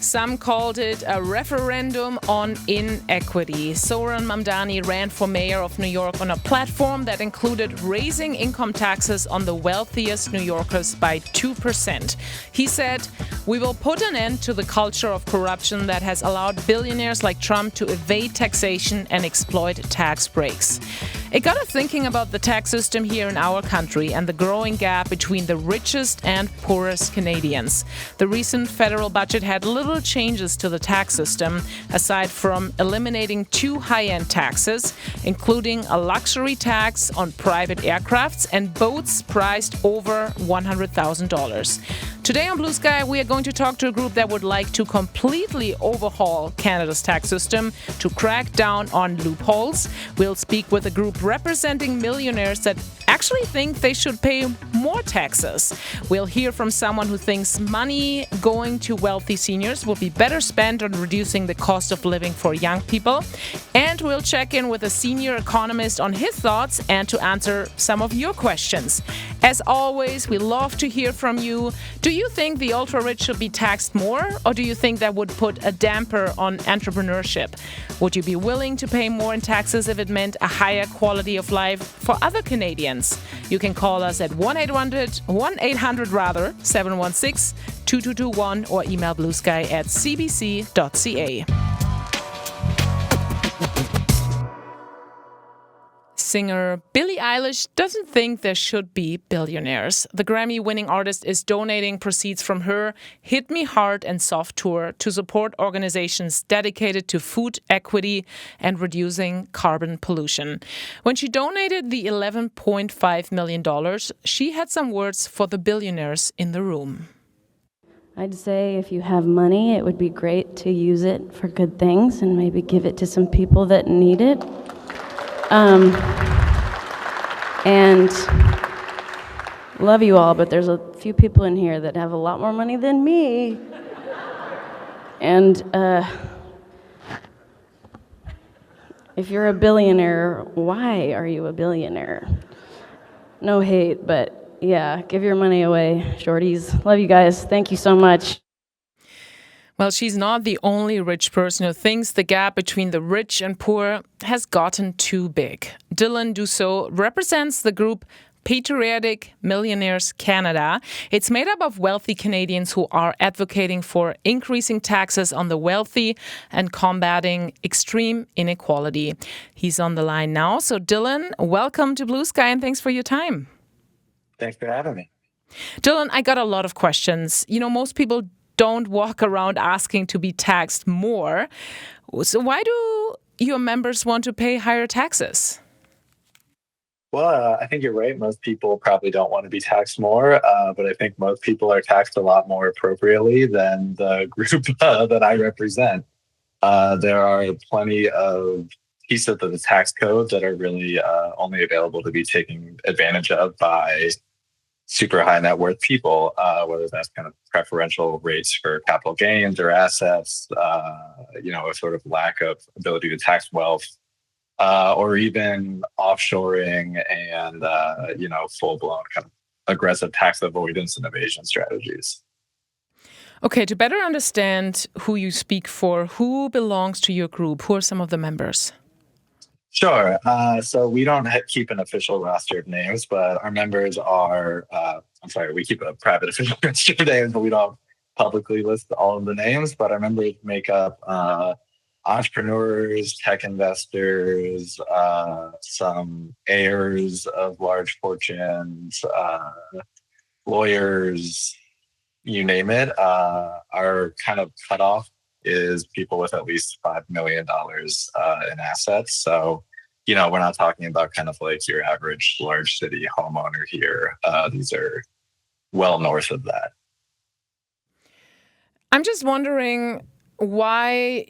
Some called it a referendum on inequity. Zoran Mamdani ran for mayor of New York on a platform that included raising income taxes on the wealthiest New Yorkers by 2%. He said, "We will put an end to the culture of corruption that has allowed billionaires like Trump to evade taxation and exploit tax breaks." It got us thinking about the tax system here in our country and the growing gap between the richest and poorest Canadians. The recent federal budget had little changes to the tax system, aside from eliminating two high-end taxes, including a luxury tax on private aircrafts and boats priced over $100,000. Today on Blue Sky, we are going to talk to a group that would like to completely overhaul Canada's tax system to crack down on loopholes. We'll speak with a group representing millionaires that actually think they should pay more taxes. We'll hear from someone who thinks money going to wealthy seniors will be better spent on reducing the cost of living for young people. And we'll check in with a senior economist on his thoughts and to answer some of your questions. As always, we love to hear from you. Do you think the ultra-rich should be taxed more, or do you think that would put a damper on entrepreneurship? Would you be willing to pay more in taxes if it meant a higher quality of life for other Canadians? You can call us at 1-800-716-2221 or email bluesky@cbc.ca. Singer Billie Eilish doesn't think there should be billionaires. The Grammy-winning artist is donating proceeds from her Hit Me Hard and Soft tour to support organizations dedicated to food equity and reducing carbon pollution. When she donated the $11.5 million, she had some words for the billionaires in the room. I'd say if you have money, it would be great to use it for good things and maybe give it to some people that need it. And love you all, but there's a few people in here that have a lot more money than me. And if you're a billionaire, why are you a billionaire? No hate, but yeah, give your money away, shorties. Love you guys. Thank you so much. Well, she's not the only rich person who thinks the gap between the rich and poor has gotten too big. Dylan Dussault represents the group Patriotic Millionaires Canada. It's made up of wealthy Canadians who are advocating for increasing taxes on the wealthy and combating extreme inequality. He's on the line now. So Dylan, welcome to Blue Sky and thanks for your time. Thanks for having me. Dylan, I got a lot of questions. You know, most people don't walk around asking to be taxed more. So why do your members want to pay higher taxes? Well, I think you're right. Most people probably don't want to be taxed more, but I think most people are taxed a lot more appropriately than the group that I represent. There are plenty of pieces of the tax code that are really only available to be taken advantage of by super high net worth people, whether that's kind of preferential rates for capital gains or assets, a sort of lack of ability to tax wealth, or even offshoring and, full-blown kind of aggressive tax avoidance and evasion strategies. Okay, to better understand who you speak for, who belongs to your group? Who are some of the members? Sure. So we don't keep an official roster of names, but our members are, we keep a private official roster of names, but we don't publicly list all of the names. But our members make up entrepreneurs, tech investors, some heirs of large fortunes, lawyers, you name it. Our kind of cutoff is people with at least $5 million in assets. So, we're not talking about kind of like your average large city homeowner here. These are well north of that. I'm just wondering, why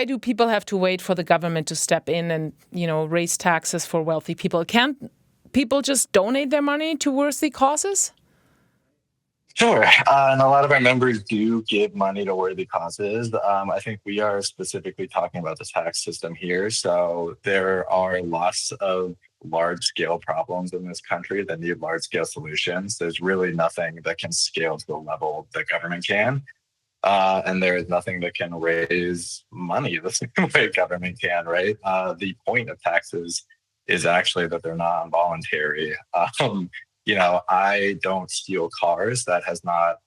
do people have to wait for the government to step in and, raise taxes for wealthy people? Can't people just donate their money to worthy causes? Sure. And a lot of our members do give money to worthy causes. I think we are specifically talking about the tax system here. So there are lots of large-scale problems in this country that need large-scale solutions. There's really nothing that can scale to the level that government can. And there is nothing that can raise money the same way government can, right? The point of taxes is actually that they're non-voluntary. I don't steal cars. That has not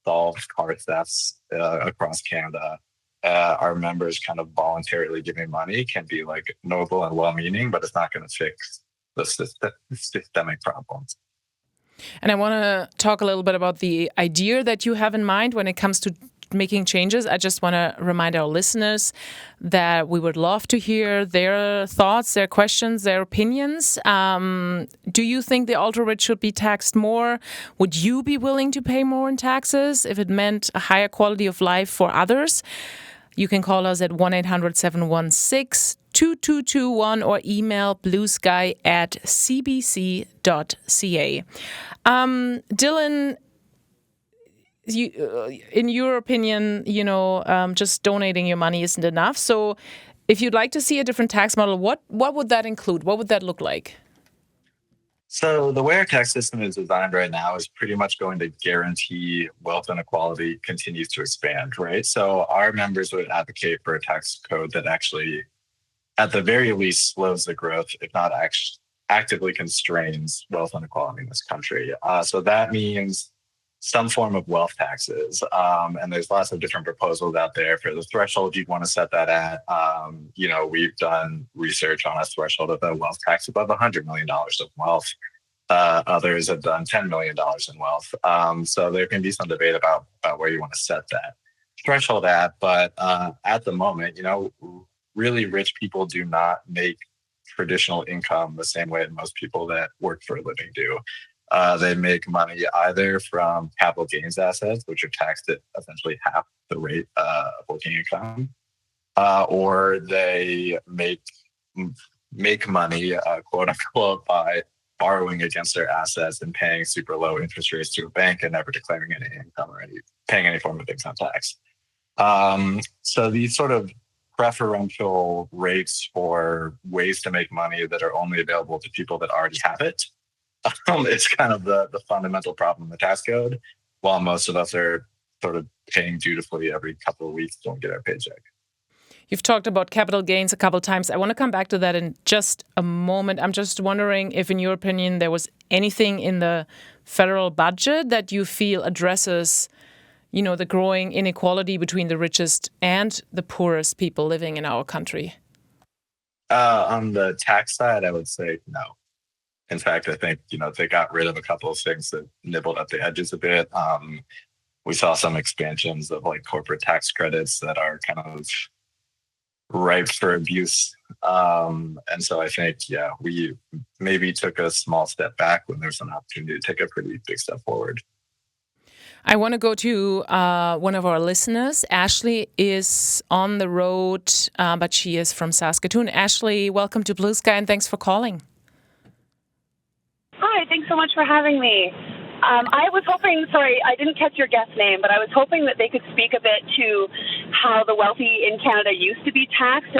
solved car thefts across Canada. Our members kind of voluntarily giving money can be like noble and well-meaning, but it's not going to fix the systemic problems. And I want to talk a little bit about the idea that you have in mind when it comes to making changes. I just want to remind our listeners that we would love to hear their thoughts, their questions, their opinions. Do you think the ultra-rich should be taxed more? Would you be willing to pay more in taxes if it meant a higher quality of life for others? You can call us at 1-800-716-2221 or email bluesky@cbc.ca. Dylan, in your opinion, just donating your money isn't enough. So if you'd like to see a different tax model, what would that include? What would that look like? So the way our tax system is designed right now is pretty much going to guarantee wealth inequality continues to expand, right? So our members would advocate for a tax code that actually, at the very least, slows the growth, if not actively constrains wealth inequality in this country. So that means some form of wealth taxes. And there's lots of different proposals out there for the threshold you'd want to set that at. We've done research on a threshold of a wealth tax above $100 million of wealth. Others have done $10 million in wealth. So there can be some debate about where you want to set that threshold at. But at the moment, really rich people do not make traditional income the same way that most people that work for a living do. They make money either from capital gains assets, which are taxed at essentially half the rate of working income, or they make money, quote unquote, by borrowing against their assets and paying super low interest rates to a bank and never declaring any income or paying any form of income tax. So these sort of preferential rates for ways to make money that are only available to people that already have it. It's kind of the fundamental problem in the tax code, while most of us are sort of paying dutifully every couple of weeks to get our paycheck. You've talked about capital gains a couple of times. I want to come back to that in just a moment. I'm just wondering if, in your opinion, there was anything in the federal budget that you feel addresses, the growing inequality between the richest and the poorest people living in our country. On the tax side, I would say no. In fact, I think, they got rid of a couple of things that nibbled at the edges a bit. We saw some expansions of corporate tax credits that are kind of ripe for abuse. And so I think, we maybe took a small step back when there's an opportunity to take a pretty big step forward. I want to go to one of our listeners. Ashley is on the road, but she is from Saskatchewan. Ashley, welcome to Blue Sky and thanks for calling. Hi, thanks so much for having me. I was hoping, sorry, I didn't catch your guest name, but I was hoping that they could speak a bit to how the wealthy in Canada used to be taxed,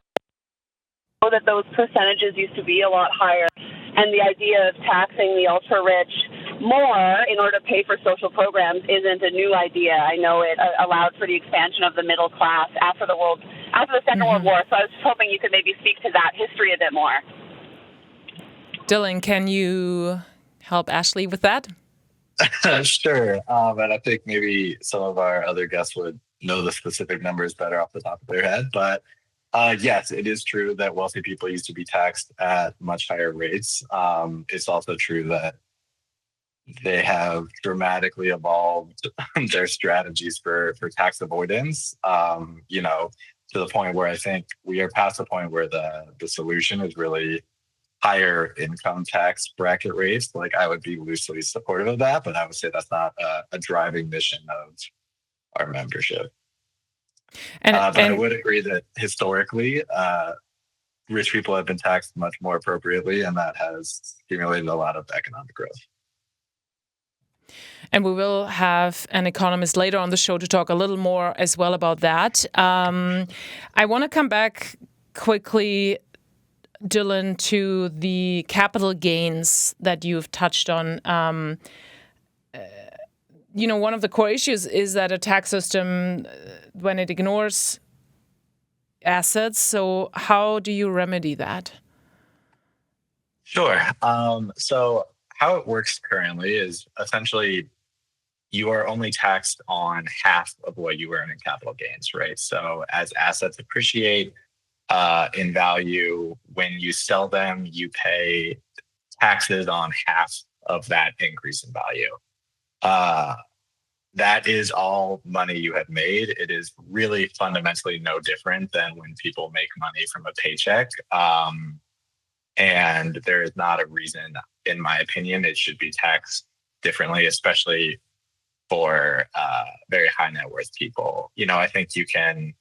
so that those percentages used to be a lot higher, and the idea of taxing the ultra-rich more in order to pay for social programs isn't a new idea. I know it allowed for the expansion of the middle class after the Second World War, so I was hoping you could maybe speak to that history a bit more. Dylan, can you help Ashley with that? Sure. And I think maybe some of our other guests would know the specific numbers better off the top of their head. But yes, it is true that wealthy people used to be taxed at much higher rates. It's also true that they have dramatically evolved their strategies for tax avoidance, to the point where I think we are past the point where the solution is really higher income tax bracket rates. I would be loosely supportive of that, but I would say that's not a driving mission of our membership. But I would agree that historically, rich people have been taxed much more appropriately, and that has stimulated a lot of economic growth. And we will have an economist later on the show to talk a little more as well about that. I want to come back quickly, Dylan, to the capital gains that you've touched on. one of the core issues is that a tax system, when it ignores assets. So how do you remedy that? Sure. So how it works currently is essentially you are only taxed on half of what you earn in capital gains, right? So as assets appreciate in value, when you sell them, you pay taxes on half of that increase in value. That is all money you have made. It is really fundamentally no different than when people make money from a paycheck. And there is not a reason, in my opinion, it should be taxed differently, especially for very high net worth people. I think you can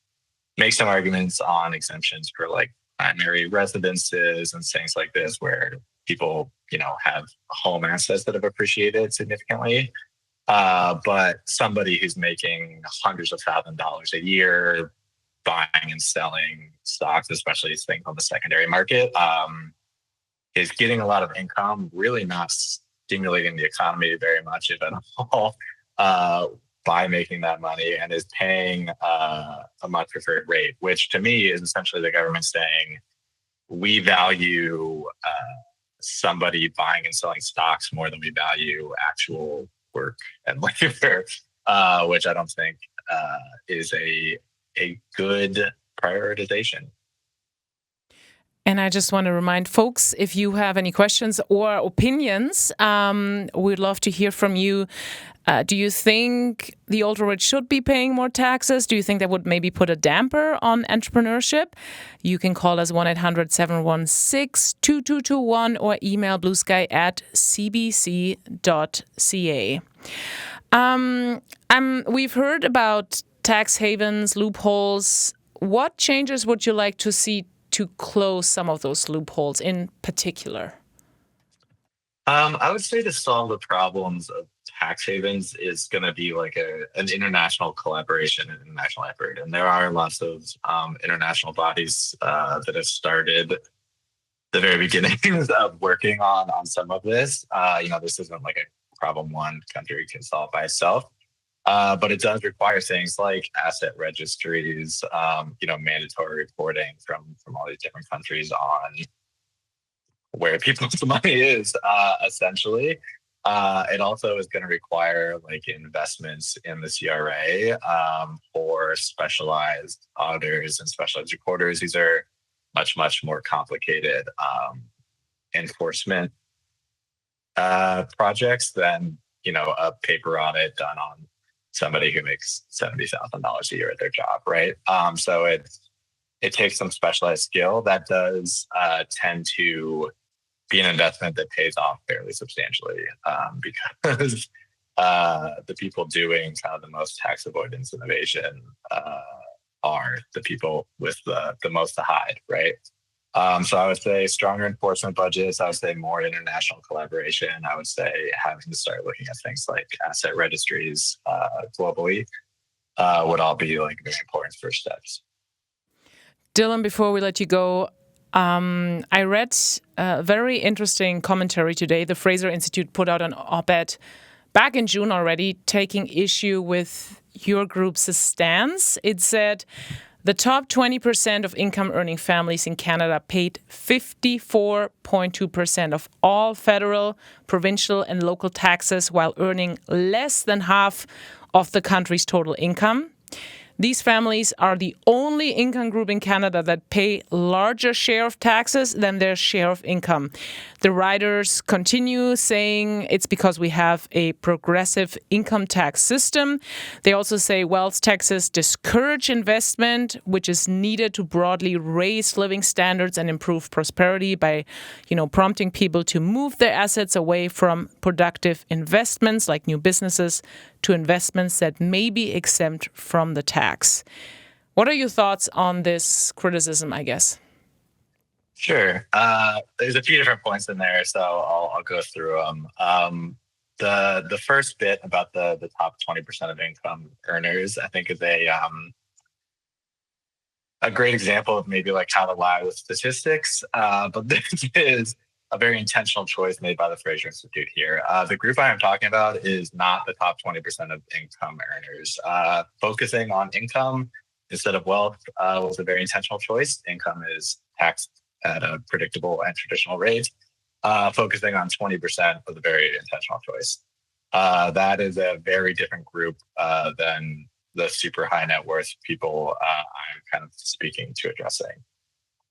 make some arguments on exemptions for like primary residences and things like this, where people, have home assets that have appreciated significantly. But somebody who's making hundreds of thousands of dollars a year buying and selling stocks, especially things on the secondary market, is getting a lot of income, really not stimulating the economy very much, if at all, by making that money, and is paying a much preferred rate, which to me is essentially the government saying, we value somebody buying and selling stocks more than we value actual work and labor, which I don't think is a good prioritization. And I just want to remind folks, if you have any questions or opinions, we'd love to hear from you. Do you think the ultra-rich should be paying more taxes? Do you think that would maybe put a damper on entrepreneurship? You can call us 1-800-716-2221 or email bluesky@cbc.ca. We've heard about tax havens, loopholes. What changes would you like to see to close some of those loopholes in particular? I would say to solve the problems of tax havens is going to be like an international collaboration and international effort. And there are lots of international bodies that have started the very beginnings of working on some of this. This isn't like a problem one country can solve by itself. But it does require things like asset registries, mandatory reporting from all these different countries on where people's money is, essentially. It also is going to require like investments in the CRA for specialized auditors and specialized recorders. These are much, much more complicated enforcement projects than, a paper audit done on somebody who makes $70,000 a year at their job, right? So it takes some specialized skill that does tend to be an investment that pays off fairly substantially, because the people doing kind of the most tax avoidance innovation are the people with the most to hide, right? So I would say stronger enforcement budgets. I would say more international collaboration. I would say having to start looking at things like asset registries globally would all be like very important first steps. Dylan, before we let you go, I read a very interesting commentary today. The Fraser Institute put out an op-ed back in June already, taking issue with your group's stance. It said the top 20% of income-earning families in Canada paid 54.2% of all federal, provincial, and local taxes while earning less than half of the country's total income. These families are the only income group in Canada that pay larger share of taxes than their share of income. The writers continue saying it's because we have a progressive income tax system. They also say wealth taxes discourage investment, which is needed to broadly raise living standards and improve prosperity by, prompting people to move their assets away from productive investments like new businesses to investments that may be exempt from the tax. What are your thoughts on this criticism, I guess? Sure. There's a few different points in there, so I'll go through them. The first bit about the top 20% of income earners, I think, is a great example of maybe like how to lie with statistics. But this is a very intentional choice made by the Fraser Institute here. The group I am talking about is not the top 20% of income earners. Focusing on income instead of wealth was a very intentional choice. Income is taxed at a predictable and traditional rate. Focusing on 20% was a very intentional choice. That is a very different group than the super high net worth people I'm kind of speaking to addressing.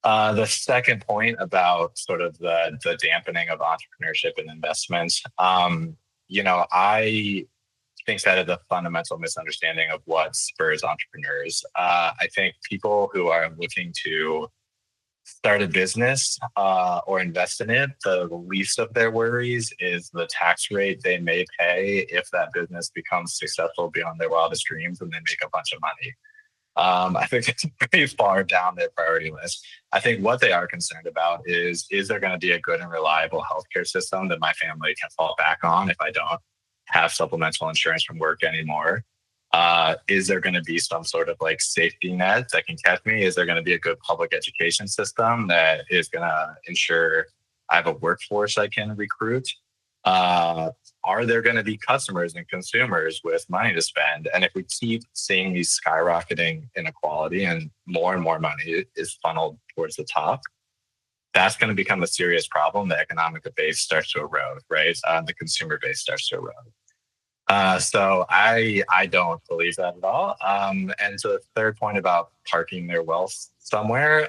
The second point about sort of the dampening of entrepreneurship and investment, I think that is a fundamental misunderstanding of what spurs entrepreneurs. I think people who are looking to start a business or invest in it, the least of their worries is the tax rate they may pay if that business becomes successful beyond their wildest dreams and they make a bunch of money. I think it's pretty far down their priority list. I think what they are concerned about is there going to be a good and reliable healthcare system that my family can fall back on if I don't have supplemental insurance from work anymore? Is there going to be some sort of like safety net that can catch me? Is there going to be a good public education system that is going to ensure I have a workforce I can recruit? Are there going to be customers and consumers with money to spend? And if we keep seeing these skyrocketing inequality and more money is funneled towards the top, that's going to become a serious problem. The economic base starts to erode, right? The consumer base starts to erode. So I don't believe that at all. And so the third point about parking their wealth somewhere,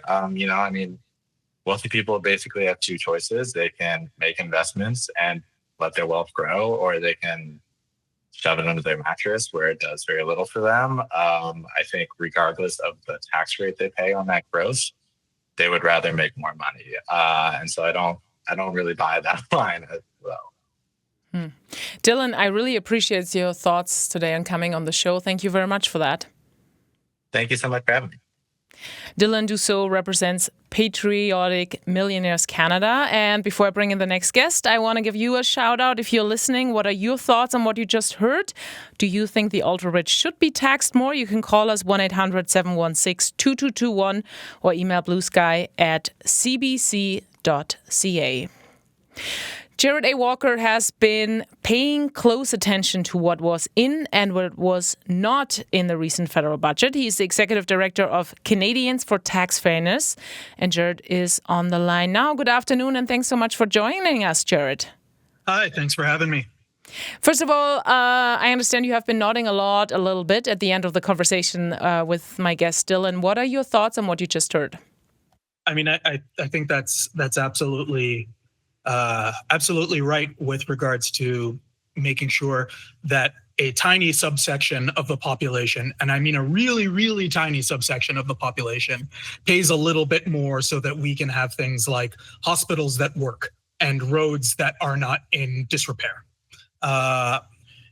wealthy people basically have two choices. They can make investments and let their wealth grow, or they can shove it under their mattress where it does very little for them. I think regardless of the tax rate they pay on that growth, they would rather make more money. And so I don't really buy that line as well. Dylan, I really appreciate your thoughts today on coming on the show. Thank you very much for that. Thank you so much for having me. Dylan Dussault represents Patriotic Millionaires Canada. And before I bring in the next guest, I want to give you a shout out. If you're listening, what are your thoughts on what you just heard? Do you think the ultra-rich should be taxed more? You can call us 1-800-716-2221 or email bluesky@cbc.ca. Jared A. Walker has been paying close attention to what was in and what was not in the recent federal budget. He's the executive director of Canadians for Tax Fairness, and Jared is on the line now. Good afternoon, and thanks so much for joining us, Jared. Hi, thanks for having me. First of all, I understand you have been nodding a little bit at the end of the conversation with my guest, Dylan. What are your thoughts on what you just heard? I mean, I think that's absolutely right with regards to making sure that a tiny subsection of the population, and I mean a really, really tiny subsection of the population, pays a little bit more so that we can have things like hospitals that work and roads that are not in disrepair.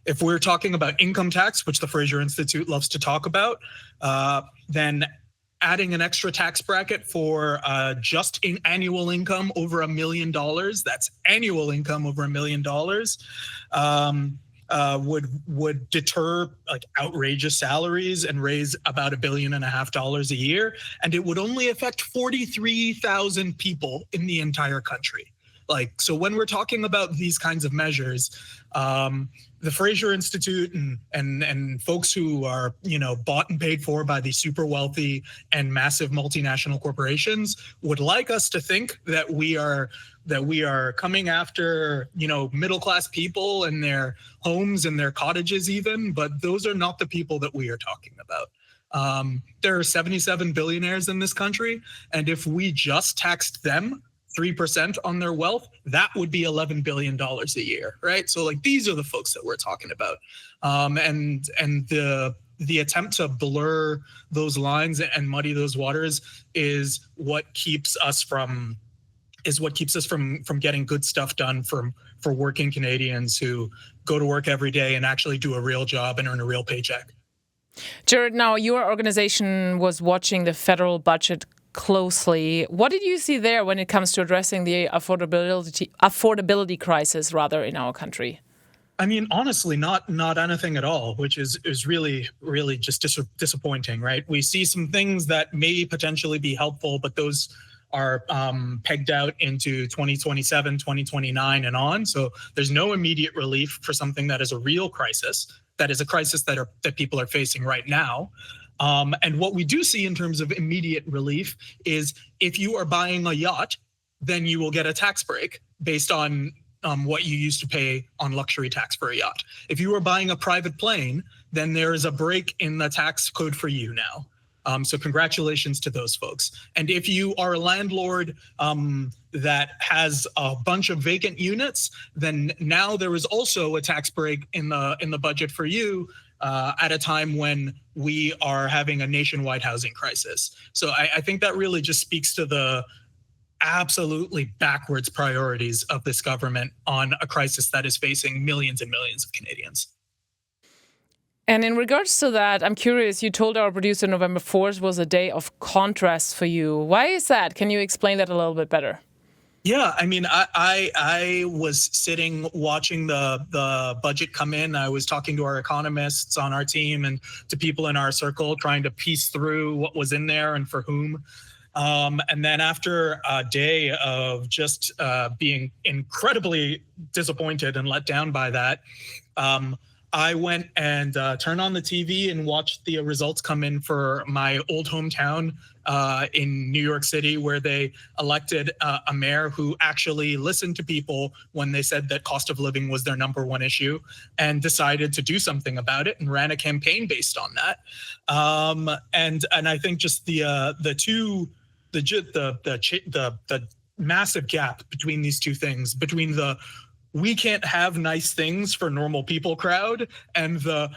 If we're talking about income tax, which the Fraser Institute loves to talk about, then adding an extra tax bracket for just in annual income over $1 million, that's annual income over $1 million, would deter like outrageous salaries and raise about $1.5 billion a year. And it would only affect 43,000 people in the entire country. So when we're talking about these kinds of measures, the Fraser Institute and folks who are, bought and paid for by these super wealthy and massive multinational corporations would like us to think that we are coming after, middle class people and their homes and their cottages even, but those are not the people that we are talking about. There are 77 billionaires in this country, and if we just taxed them 3% on their wealth, that would be $11 billion a year, right? So these are the folks that we're talking about. And the attempt to blur those lines and muddy those waters is what keeps us from getting good stuff done for working Canadians who go to work every day and actually do a real job and earn a real paycheck. Jared, now your organization was watching the federal budget closely. What did you see there when it comes to addressing the affordability crisis in our country? I mean, honestly, not anything at all, which is really, really just disappointing, right? We see some things that may potentially be helpful, but those are pegged out into 2027, 2029 and on. So there's no immediate relief for something that is a real crisis, that is a crisis that people are facing right now. And what we do see in terms of immediate relief is if you are buying a yacht, then you will get a tax break based on what you used to pay on luxury tax for a yacht. If you are buying a private plane, then there is a break in the tax code for you now. So congratulations to those folks. And if you are a landlord that has a bunch of vacant units, then now there is also a tax break in the budget for you at a time when we are having a nationwide housing crisis. So I think that really just speaks to the absolutely backwards priorities of this government on a crisis that is facing millions and millions of Canadians. And in regards to that, I'm curious, you told our producer November 4th was a day of contrast for you. Why is that? Can you explain that a little bit better? Yeah, I mean, I was sitting watching the budget come in. I was talking to our economists on our team and to people in our circle, trying to piece through what was in there and for whom. And then after a day of just being incredibly disappointed and let down by that, I went and turned on the TV and watched the results come in for my old hometown in New York City, where they elected a mayor who actually listened to people when they said that cost of living was their number one issue and decided to do something about it and ran a campaign based on that. And I think just the massive gap between these two things, between the we can't have nice things for normal people crowd and the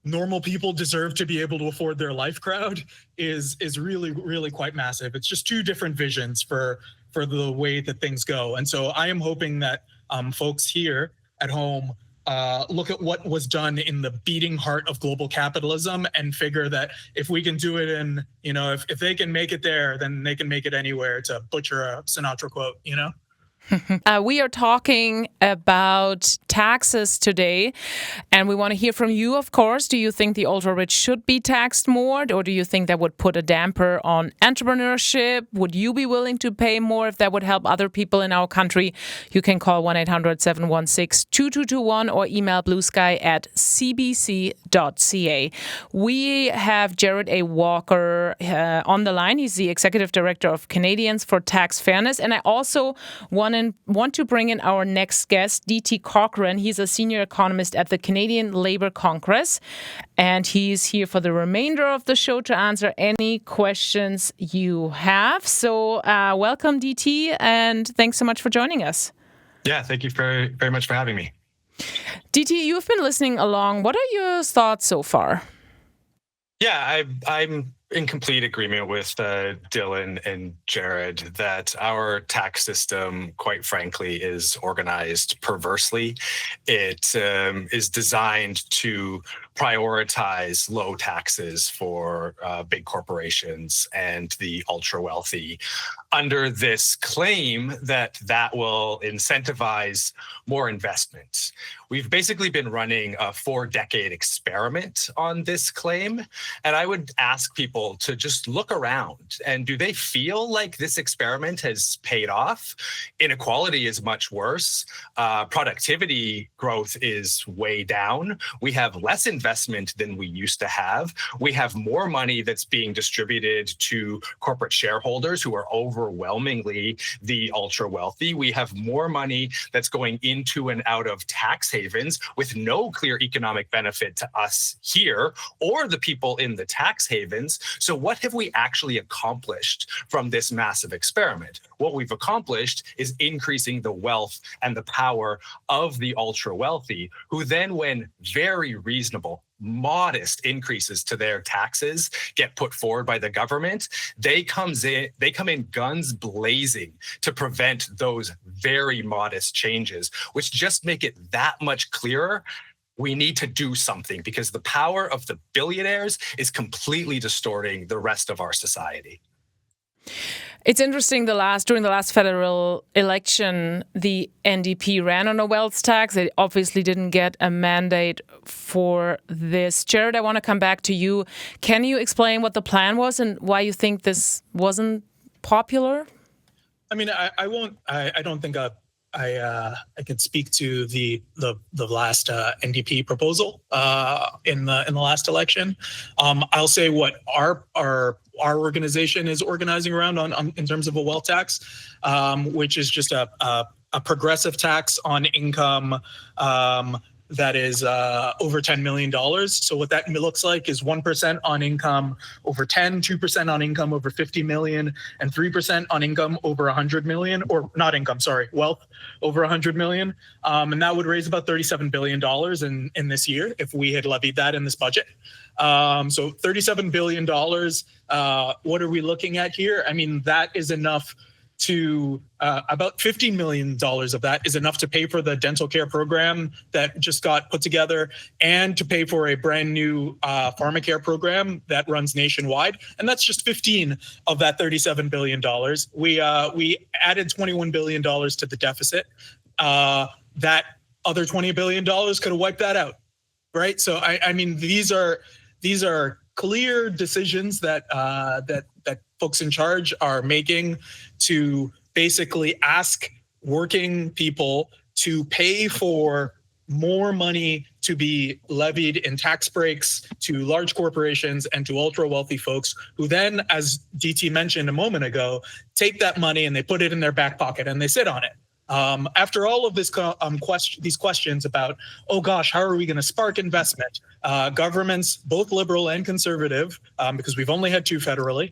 normal people deserve to be able to afford their life crowd is really, really quite massive. It's just two different visions for the way that things go. And so I am hoping that folks here at home look at what was done in the beating heart of global capitalism and figure that if we can do it in, if they can make it there, then they can make it anywhere, to butcher a Sinatra quote, We are talking about taxes today, and we want to hear from you, of course. Do you think the ultra-rich should be taxed more, or do you think that would put a damper on entrepreneurship? Would you be willing to pay more if that would help other people in our country? You can call 1-800-716-2221 or email bluesky@cbc.ca. We have Jared A. Walker on the line. He's the Executive Director of Canadians for Tax Fairness, and I also want to bring in our next guest, D.T. Cochran. He's a senior economist at the Canadian Labour Congress, and he's here for the remainder of the show to answer any questions you have. So welcome, D.T., and thanks so much for joining us. Yeah, thank you very, very much for having me. D.T., you've been listening along. What are your thoughts so far? Yeah, I'm in complete agreement with Dylan and Jared that our tax system, quite frankly, is organized perversely. It is designed to prioritize low taxes for big corporations and the ultra wealthy under this claim that will incentivize more investment. We've basically been running a 4-decade experiment on this claim. And I would ask people to just look around, and do they feel like this experiment has paid off? Inequality is much worse. Productivity growth is way down. We have less investment than we used to have. We have more money that's being distributed to corporate shareholders who are overwhelmingly the ultra wealthy. We have more money that's going into and out of tax havens with no clear economic benefit to us here or the people in the tax havens. So what have we actually accomplished from this massive experiment? What we've accomplished is increasing the wealth and the power of the ultra wealthy, who then, when very reasonable, modest increases to their taxes get put forward by the government, they come in guns blazing to prevent those very modest changes, which just make it that much clearer. We need to do something because the power of the billionaires is completely distorting the rest of our society. It's interesting, during the last federal election, the NDP ran on a wealth tax. They obviously didn't get a mandate for this. Jared, I want to come back to you. Can you explain what the plan was and why you think this wasn't popular? I mean, I won't. I don't think I can speak to the last NDP proposal in the last election. I'll say what our organization is organizing around on in terms of a wealth tax, which is just a progressive tax on income that is over $10 million. So what that looks like is 1% on income over 10, 2% on income over 50 million, and 3% on income over 100 million, or not income, sorry, wealth over 100 million. And that would raise about $37 billion in this year if we had levied that in this budget. So $37 billion, what are we looking at here? I mean, that is enough to about $50 million of that is enough to pay for the dental care program that just got put together and to pay for a brand new pharmacare program that runs nationwide. And that's just 15 of that $37 billion. We added $21 billion to the deficit. That other $20 billion could have wiped that out, right? So I mean, these are clear decisions that folks in charge are making to basically ask working people to pay for more money to be levied in tax breaks to large corporations and to ultra wealthy folks who then, as DT mentioned a moment ago, take that money and they put it in their back pocket and they sit on it. After all of this, these questions about, oh gosh, how are we going to spark investment? Governments, both liberal and conservative, because we've only had two federally,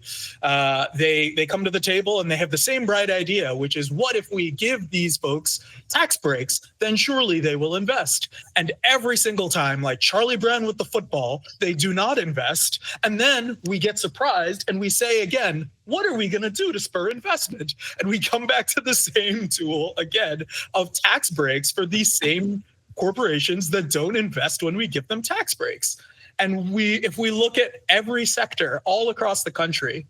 they come to the table and they have the same bright idea, which is, what if we give these folks tax breaks? Then surely they will invest. And every single time, like Charlie Brown with the football, they do not invest. And then we get surprised and we say again, what are we going to do to spur investment? And we come back to the same tool again of tax breaks for these same corporations that don't invest when we give them tax breaks. And if we look at every sector all across the country,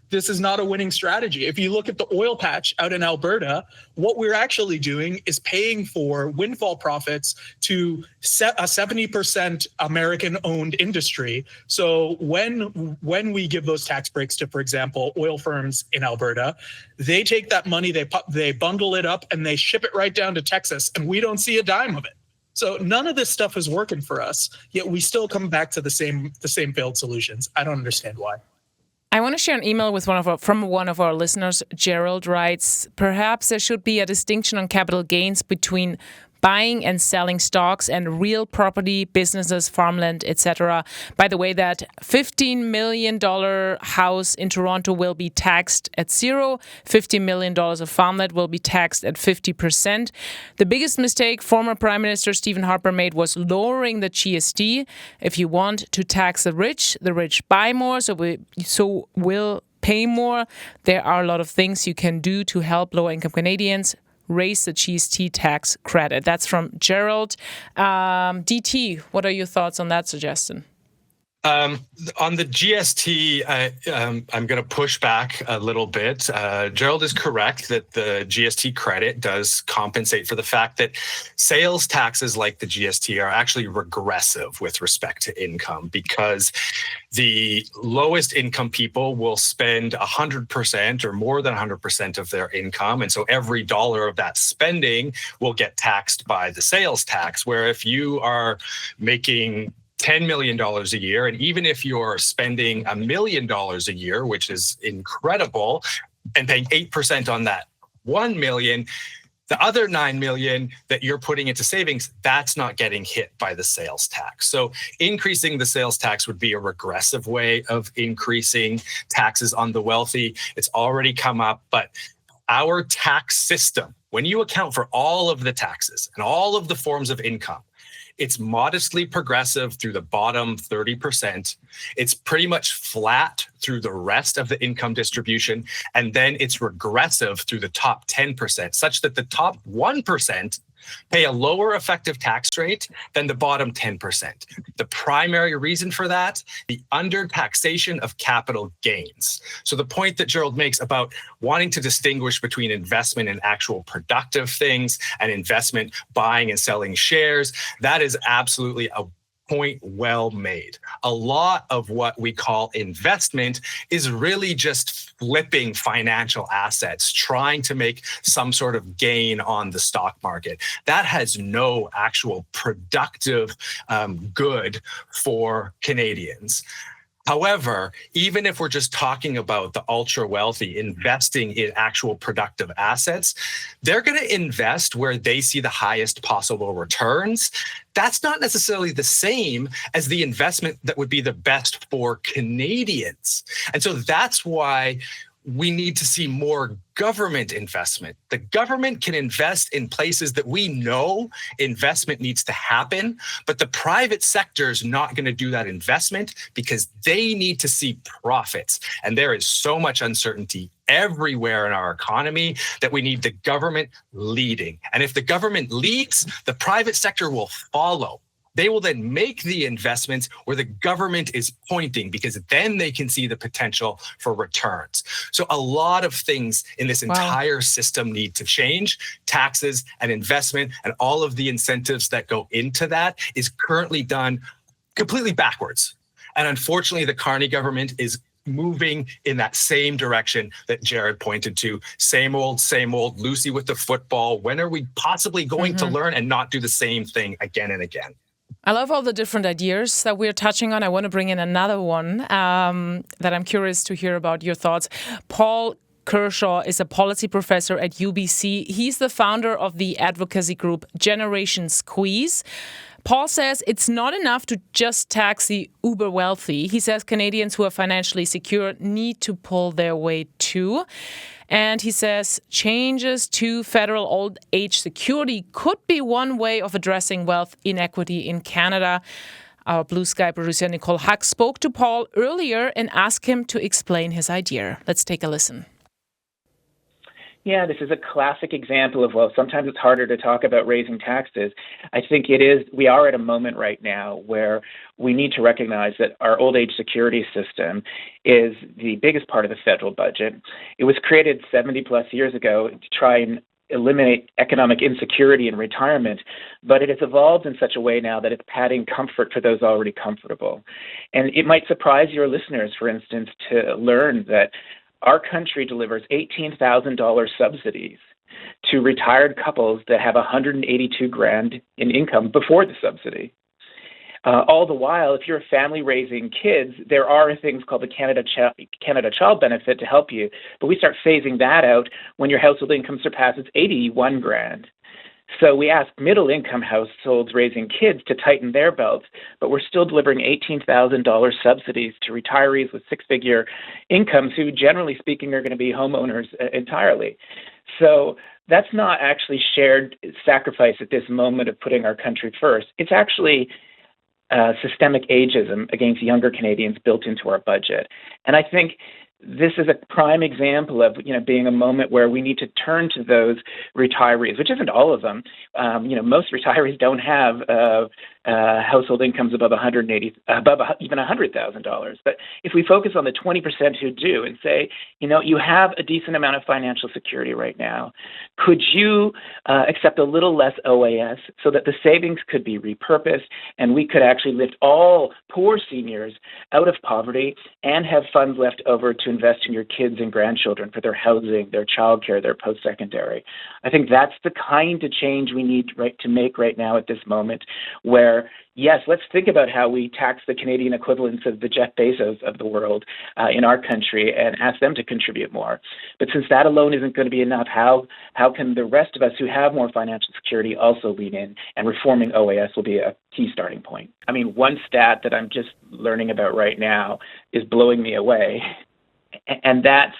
this is not a winning strategy. If you look at the oil patch out in Alberta, what we're actually doing is paying for windfall profits to a 70% American-owned industry. So when we give those tax breaks to, for example, oil firms in Alberta, they take that money, they bundle it up, and they ship it right down to Texas, and we don't see a dime of it. So none of this stuff is working for us, yet we still come back to the same failed solutions. I don't understand why. I want to share an email with from one of our listeners. Gerald writes, perhaps there should be a distinction on capital gains between buying and selling stocks and real property, businesses, farmland, etc. By the way, that $15 million house in Toronto will be taxed at zero. $50 million of farmland will be taxed at 50%. The biggest mistake former Prime Minister Stephen Harper made was lowering the GST. If you want to tax the rich buy more, so will pay more. There are a lot of things you can do to help lower-income Canadians. Raise the GST tax credit. That's from Gerald. DT, what are your thoughts on that suggestion? On the GST, I'm going to push back a little bit. Gerald is correct that the GST credit does compensate for the fact that sales taxes like the GST are actually regressive with respect to income, because the lowest income people will spend 100% or more than 100% of their income. And so every dollar of that spending will get taxed by the sales tax, where if you are making $10 million a year, and even if you're spending $1 million a year, which is incredible, and paying 8% on that 1 million, the other 9 million that you're putting into savings, that's not getting hit by the sales tax. So increasing the sales tax would be a regressive way of increasing taxes on the wealthy. It's already come up, but our tax system, when you account for all of the taxes and all of the forms of income, it's modestly progressive through the bottom 30%. It's pretty much flat through the rest of the income distribution. And then it's regressive through the top 10%, such that the top 1% pay a lower effective tax rate than the bottom 10%. The primary reason for that, the undertaxation of capital gains. So the point that Gerald makes about wanting to distinguish between investment in actual productive things and investment buying and selling shares, that is absolutely point well made. A lot of what we call investment is really just flipping financial assets, trying to make some sort of gain on the stock market. That has no actual productive good for Canadians. However, even if we're just talking about the ultra wealthy investing in actual productive assets, they're going to invest where they see the highest possible returns. That's not necessarily the same as the investment that would be the best for Canadians. And so that's why we need to see more government investment. The government can invest in places that we know investment needs to happen, but the private sector is not going to do that investment because they need to see profits. And there is so much uncertainty everywhere in our economy that we need the government leading. And if the government leads, the private sector will follow. They will then make the investments where the government is pointing because then they can see the potential for returns. So a lot of things in this entire system need to change. Taxes and investment and all of the incentives that go into that is currently done completely backwards. And unfortunately, the Carney government is moving in that same direction that Jared pointed to. Same old, Lucy with the football. When are we possibly going to learn and not do the same thing again and again? I love all the different ideas that we're touching on. I want to bring in another one that I'm curious to hear about your thoughts. Paul Kershaw is a policy professor at UBC. He's the founder of the advocacy group Generation Squeeze. Paul says it's not enough to just tax the uber wealthy. He says Canadians who are financially secure need to pull their weight too. And he says changes to federal old age security could be one way of addressing wealth inequity in Canada. Our Blue Sky producer Nicole Huck spoke to Paul earlier and asked him to explain his idea. Let's take a listen. Yeah, this is a classic example of, well, sometimes it's harder to talk about raising taxes. I think we are at a moment right now where we need to recognize that our old age security system is the biggest part of the federal budget. It was created 70 plus years ago to try and eliminate economic insecurity in retirement, but it has evolved in such a way now that it's padding comfort for those already comfortable. And it might surprise your listeners, for instance, to learn that our country delivers $18,000 subsidies to retired couples that have $182,000 in income before the subsidy. All the while, if you're a family raising kids, there are things called the Canada Child Benefit to help you, but we start phasing that out when your household income surpasses $81,000. So we ask middle-income households raising kids to tighten their belts, but we're still delivering $18,000 subsidies to retirees with six-figure incomes who, generally speaking, are going to be homeowners entirely. So that's not actually shared sacrifice at this moment of putting our country first. It's actually systemic ageism against younger Canadians built into our budget. And I think this is a prime example of, being a moment where we need to turn to those retirees, which isn't all of them. Most retirees don't have household incomes above even $100,000. But if we focus on the 20% who do and say, you have a decent amount of financial security right now, could you accept a little less OAS so that the savings could be repurposed and we could actually lift all poor seniors out of poverty and have funds left over to invest in your kids and grandchildren for their housing, their childcare, their post-secondary? I think that's the kind of change we need to make right now at this moment where, yes, let's think about how we tax the Canadian equivalents of the Jeff Bezos of the world in our country and ask them to contribute more. But since that alone isn't going to be enough, how can the rest of us who have more financial security also lean in? And reforming OAS will be a key starting point. I mean, one stat that I'm just learning about right now is blowing me away. And that's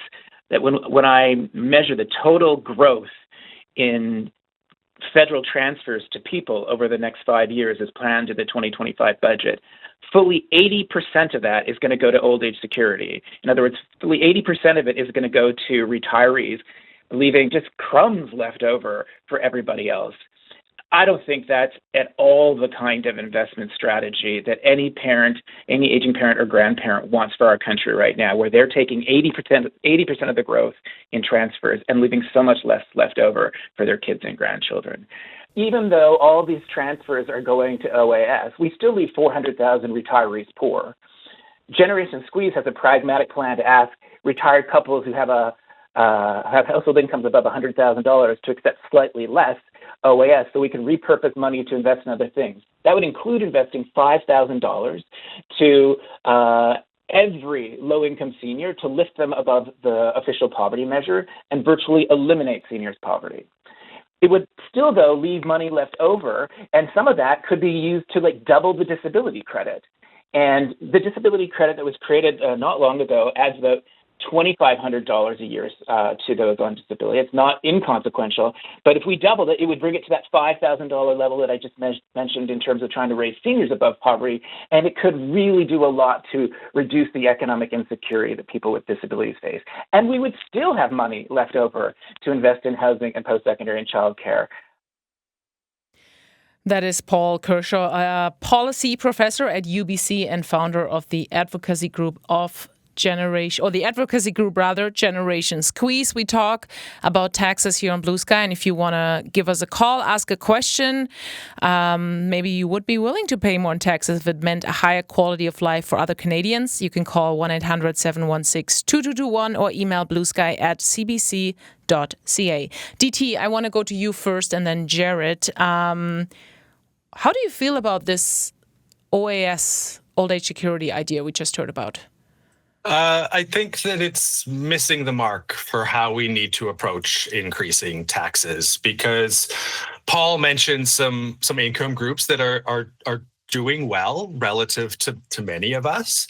that when I measure the total growth in federal transfers to people over the next 5 years as planned in the 2025 budget, fully 80% of that is going to go to old age security. In other words, fully 80% of it is going to go to retirees, leaving just crumbs left over for everybody else. I don't think that's at all the kind of investment strategy that any parent, any aging parent or grandparent wants for our country right now, where they're taking 80% of the growth in transfers and leaving so much less left over for their kids and grandchildren. even though all these transfers are going to OAS, we still leave 400,000 retirees poor. Generation Squeeze has a pragmatic plan to ask retired couples who have household incomes above $100,000 to accept slightly less OAS so we can repurpose money to invest in other things. That would include investing $5,000 to every low-income senior to lift them above the official poverty measure and virtually eliminate seniors' poverty. It would still, though, leave money left over, and some of that could be used to double the disability credit. And the disability credit that was created not long ago adds about $2,500 a year to those on disability. It's not inconsequential, but if we doubled it, it would bring it to that $5,000 level that I just mentioned in terms of trying to raise seniors above poverty, and it could really do a lot to reduce the economic insecurity that people with disabilities face. And we would still have money left over to invest in housing and post-secondary and childcare. That is Paul Kershaw, a policy professor at UBC and founder of the advocacy group Generation Squeeze. We talk about taxes here on Blue Sky, and if you want to give us a call, ask a question, maybe you would be willing to pay more in taxes if it meant a higher quality of life for other Canadians, you can call 1-800-716-2221 or email bluesky@cbc.ca. DT, I want to go to you first and then Jared. How do you feel about this OAS, old age security idea we just heard about? I think that it's missing the mark for how we need to approach increasing taxes, because Paul mentioned some income groups that are doing well relative to many of us.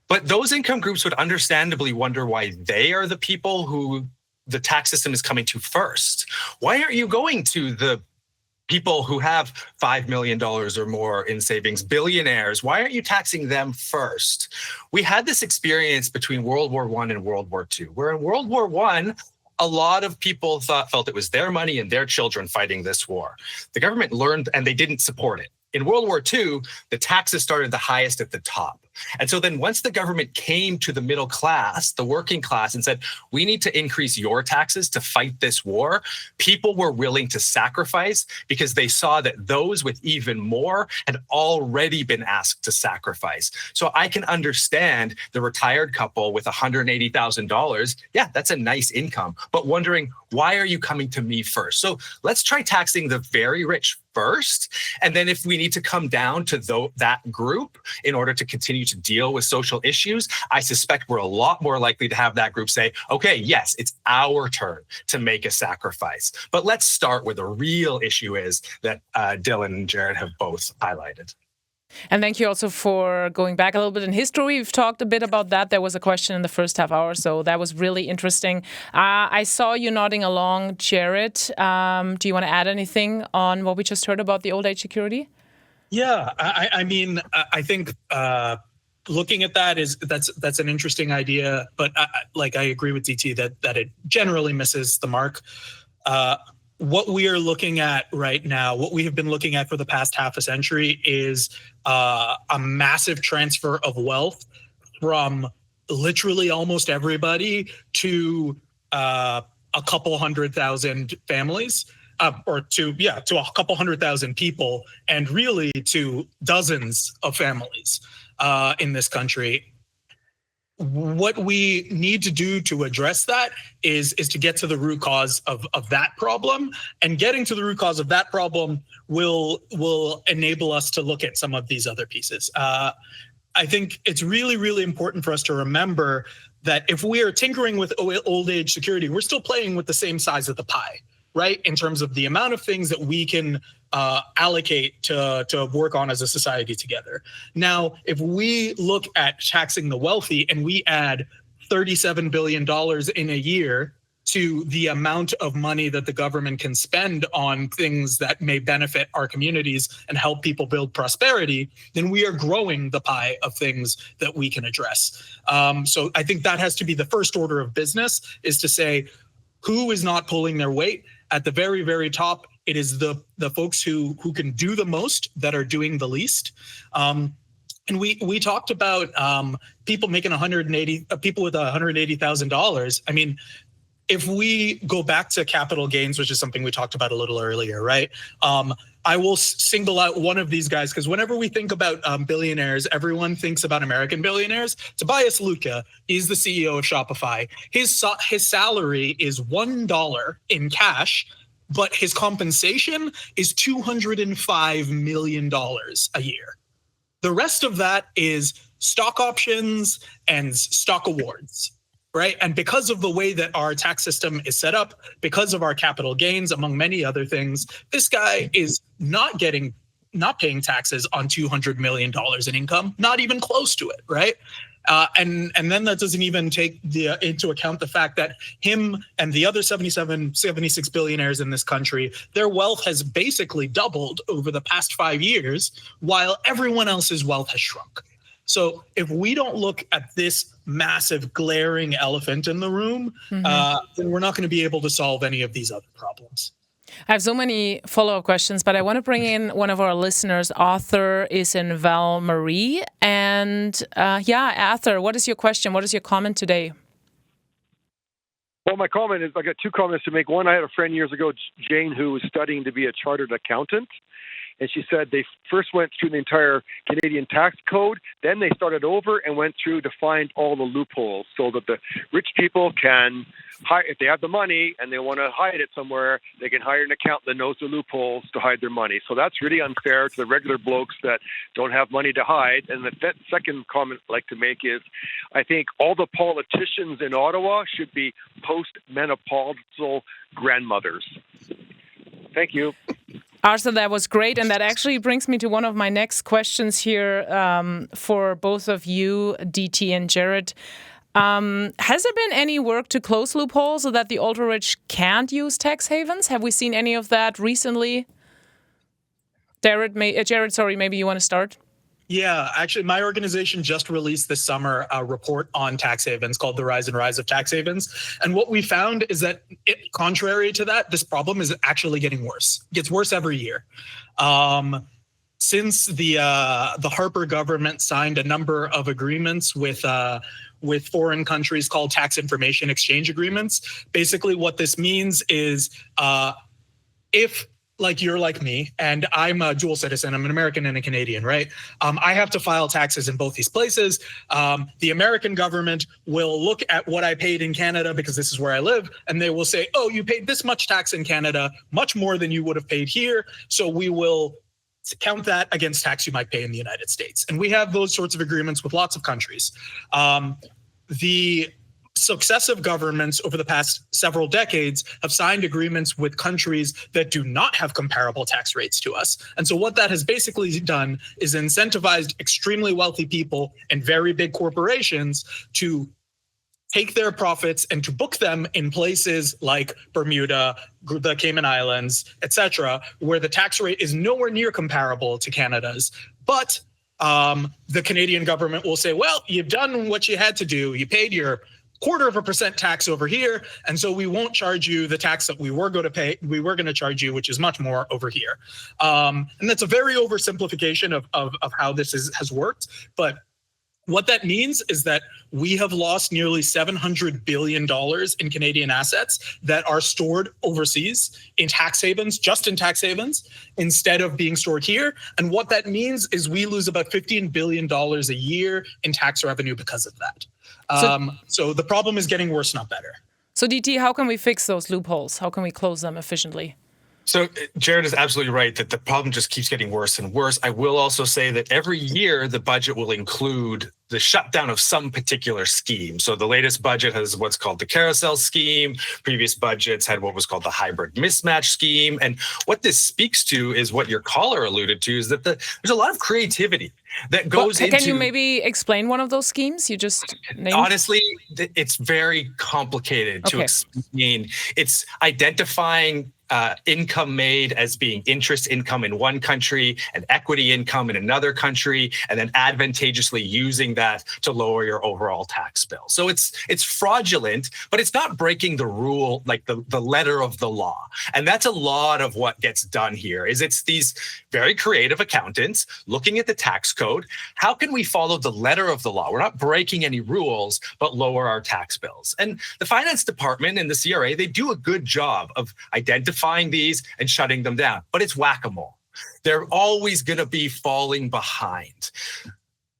But those income groups would understandably wonder why they are the people who the tax system is coming to first. Why aren't you going to the people who have $5 million or more in savings, billionaires? Why aren't you taxing them first? We had this experience between World War I and World War II, where in World War I, a lot of people felt it was their money and their children fighting this war. The government learned, and they didn't support it. In World War II, the taxes started the highest at the top. And so then once the government came to the middle class, the working class, and said, we need to increase your taxes to fight this war, people were willing to sacrifice because they saw that those with even more had already been asked to sacrifice. So I can understand the retired couple with $180,000. Yeah, that's a nice income, but wondering, why are you coming to me first? So let's try taxing the very rich first. And then if we need to come down to that group in order to continue to deal with social issues, I suspect we're a lot more likely to have that group say, okay, yes, it's our turn to make a sacrifice. But let's start where the real issue is that Dylan and Jared have both highlighted. And thank you also for going back a little bit in history. We've talked a bit about that. There was a question in the first half hour, so that was really interesting. I saw you nodding along, Jared. Do you want to add anything on what we just heard about the old age security? Yeah, I mean, I think looking at that's an interesting idea, but I agree with DT that it generally misses the mark. What we are looking at right now, what we have been looking at for the past half a century, is a massive transfer of wealth from literally almost everybody to a couple 100,000 families, or to a couple 100,000 people, and really to dozens of families in this country. What we need to do to address that is to get to the root cause of that problem, and getting to the root cause of that problem will enable us to look at some of these other pieces. I think it's really, really important for us to remember that if we are tinkering with old age security, we're still playing with the same size of the pie, right? In terms of the amount of things that we can allocate to work on as a society together. Now, if we look at taxing the wealthy and we add $37 billion in a year to the amount of money that the government can spend on things that may benefit our communities and help people build prosperity, then we are growing the pie of things that we can address. So I think that has to be the first order of business, is to say, who is not pulling their weight? At the very, very top, it is the folks who can do the most that are doing the least. And we talked about people making people with $180,000. I mean, if we go back to capital gains, which is something we talked about a little earlier, right? I will single out one of these guys because whenever we think about billionaires, everyone thinks about American billionaires. Tobias Luca is the CEO of Shopify. His salary is $1 in cash, but his compensation is $205 million a year. The rest of that is stock options and stock awards, right? And because of the way that our tax system is set up, because of our capital gains, among many other things, this guy is not paying taxes on $200 million in income, not even close to it, right? And then that doesn't even take into account the fact that him and the other 76 billionaires in this country, their wealth has basically doubled over the past 5 years, while everyone else's wealth has shrunk. So if we don't look at this massive glaring elephant in the room, then we're not going to be able to solve any of these other problems. I have so many follow-up questions, but I want to bring in one of our listeners. Arthur is in Val Marie. And Arthur, what is your question? What is your comment today? Well, my comment is, I got two comments to make. One, I had a friend years ago, Jane, who was studying to be a chartered accountant. And she said they first went through the entire Canadian tax code, then they started over and went through to find all the loopholes so that the rich people can hire, if they have the money and they want to hide it somewhere, they can hire an accountant that knows the loopholes to hide their money. So that's really unfair to the regular blokes that don't have money to hide. And the second comment I'd like to make is, I think all the politicians in Ottawa should be post-menopausal grandmothers. Thank you. Arthur, that was great. And that actually brings me to one of my next questions here for both of you, DT and Jared. Has there been any work to close loopholes so that the ultra-rich can't use tax havens? Have we seen any of that recently? Jared, maybe you want to start? Yeah, actually, my organization just released this summer a report on tax havens called The Rise and Rise of Tax Havens. And what we found is that, contrary to that, this problem is actually getting worse. It gets worse every year. Since the Harper government signed a number of agreements with foreign countries called tax information exchange agreements, basically what this means is if you're like me, and I'm a dual citizen, I'm an American and a Canadian, right? I have to file taxes in both these places. The American government will look at what I paid in Canada because this is where I live, and they will say, oh, you paid this much tax in Canada, much more than you would have paid here, so we will count that against tax you might pay in the United States. And we have those sorts of agreements with lots of countries. The successive governments over the past several decades have signed agreements with countries that do not have comparable tax rates to us. And so what that has basically done is incentivized extremely wealthy people and very big corporations to take their profits and to book them in places like Bermuda, the Cayman Islands, etc., where the tax rate is nowhere near comparable to Canada's. But the Canadian government will say, well, you've done what you had to do. You paid your 0.25% tax over here, and so we won't charge you the tax that we were going to pay. We were going to charge you, which is much more over here. And that's a very oversimplification of how this has worked. But what that means is that we have lost nearly $700 billion in Canadian assets that are stored overseas in tax havens, just in tax havens, instead of being stored here. And what that means is we lose about $15 billion a year in tax revenue because of that. So the problem is getting worse, not better. So DT, how can we fix those loopholes? How can we close them efficiently? So Jared is absolutely right that the problem just keeps getting worse and worse. I will also say that every year the budget will include the shutdown of some particular scheme. So the latest budget has what's called the carousel scheme. Previous budgets had what was called the hybrid mismatch scheme. And what this speaks to is what your caller alluded to, is that there's a lot of creativity that goes into... Can you maybe explain one of those schemes you just named? Honestly, it's very complicated to explain. It's identifying income made as being interest income in one country and equity income in another country, and then advantageously using that to lower your overall tax bill. So it's fraudulent, but it's not breaking the rule, like the letter of the law. And that's a lot of what gets done here. Is it's these very creative accountants looking at the tax code. How can we follow the letter of the law? We're not breaking any rules, but lower our tax bills. And the finance department and the CRA, they do a good job of identifying these and shutting them down, but it's whack-a-mole. They're always going to be falling behind.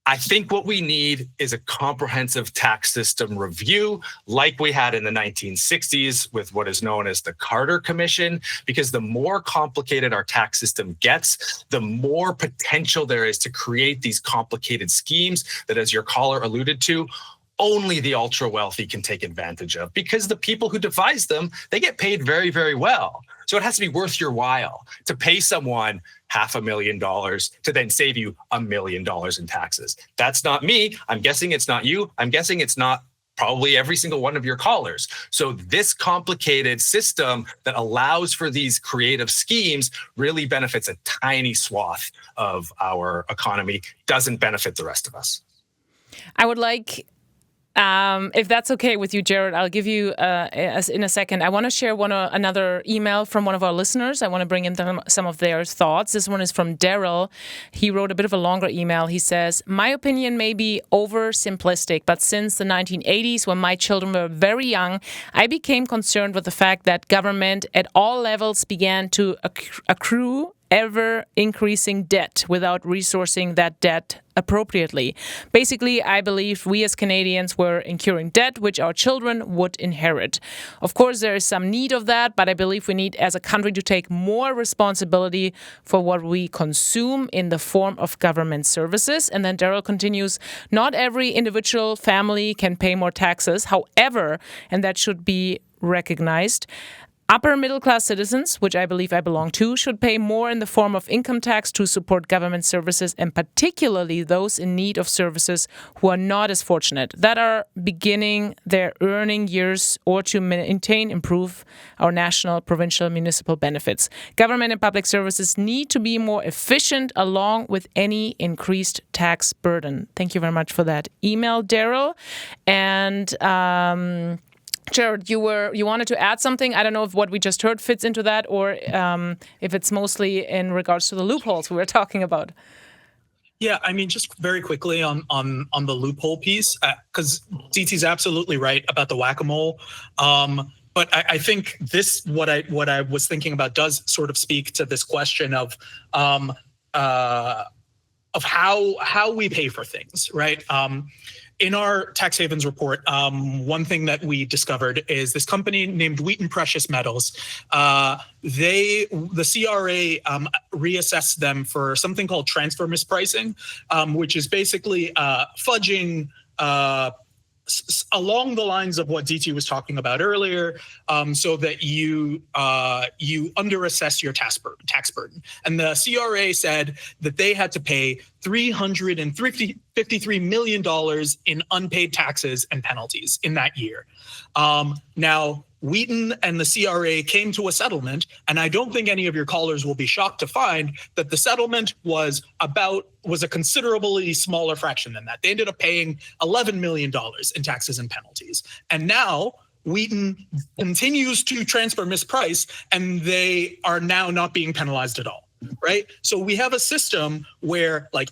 I think what we need is a comprehensive tax system review like we had in the 1960s with what is known as the Carter Commission, because the more complicated our tax system gets, the more potential there is to create these complicated schemes that, as your caller alluded to, only the ultra wealthy can take advantage of, because the people who devise them, they get paid very, very well. So it has to be worth your while to pay someone $500,000 to then save you $1 million in taxes. That's not me. I'm guessing it's not you. I'm guessing it's not probably every single one of your callers. So this complicated system that allows for these creative schemes really benefits a tiny swath of our economy, doesn't benefit the rest of us. I would like, if that's okay with you, Jared, I'll give you in a second. I want to share another email from one of our listeners. I want to bring in some of their thoughts. This one is from Daryl. He wrote a bit of a longer email. He says, my opinion may be oversimplistic, but since the 1980s, when my children were very young, I became concerned with the fact that government at all levels began to accrue ever-increasing debt without resourcing that debt appropriately. Basically, I believe we as Canadians were incurring debt which our children would inherit. Of course, there is some need of that, but I believe we need as a country to take more responsibility for what we consume in the form of government services. And then Daryl continues, not every individual family can pay more taxes. However, and that should be recognized, upper middle-class citizens, which I believe I belong to, should pay more in the form of income tax to support government services, and particularly those in need of services who are not as fortunate, that are beginning their earning years, or to improve our national, provincial, municipal benefits. Government and public services need to be more efficient along with any increased tax burden. Thank you very much for that email, Daryl. And Jared, you wanted to add something. I don't know if what we just heard fits into that, or if it's mostly in regards to the loopholes we were talking about. Yeah, I mean, just very quickly on the loophole piece, because DT's absolutely right about the whack-a-mole. But I think what I was thinking about does sort of speak to this question of how we pay for things, right? In our tax havens report, one thing that we discovered is this company named Wheaton Precious Metals. The CRA reassessed them for something called transfer mispricing, which is basically fudging along the lines of what DT was talking about earlier, so that you underassess your tax burden. And the CRA said that they had to pay $353 million in unpaid taxes and penalties in that year. Now, Wheaton and the CRA came to a settlement, and I don't think any of your callers will be shocked to find that the settlement was a considerably smaller fraction than that. They ended up paying $11 million in taxes and penalties. And now Wheaton continues to transfer misprice, and they are now not being penalized at all, right? So we have a system where, like,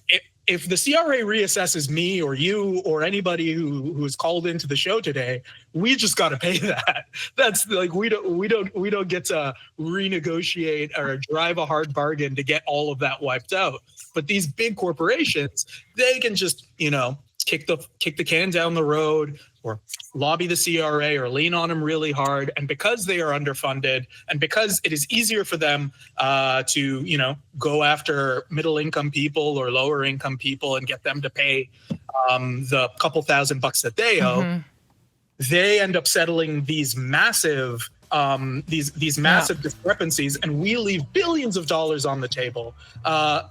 if the CRA reassesses me or you or anybody who's called into the show today, we just got to pay that. That's like we don't get to renegotiate or drive a hard bargain to get all of that wiped out. But these big corporations, they can just, kick the can down the road, or lobby the CRA or lean on them really hard. And because they are underfunded, and because it is easier for them to, go after middle income people or lower income people and get them to pay the couple $1,000 that they owe, they end up settling these massive discrepancies, and we leave billions of dollars on the table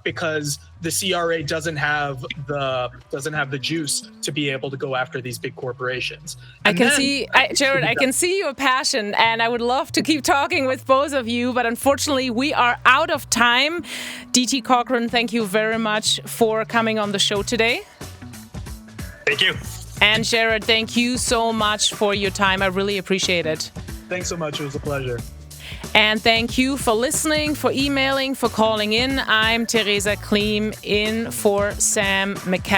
because the CRA doesn't have the juice to be able to go after these big corporations. Jared, I can see your passion, and I would love to keep talking with both of you, but unfortunately we are out of time. DT Cochran, thank you very much for coming on the show today. Thank you. And Jared, thank you so much for your time. I really appreciate it. Thanks so much. It was a pleasure. And thank you for listening, for emailing, for calling in. I'm Teresa Kleem in for Sam McCack.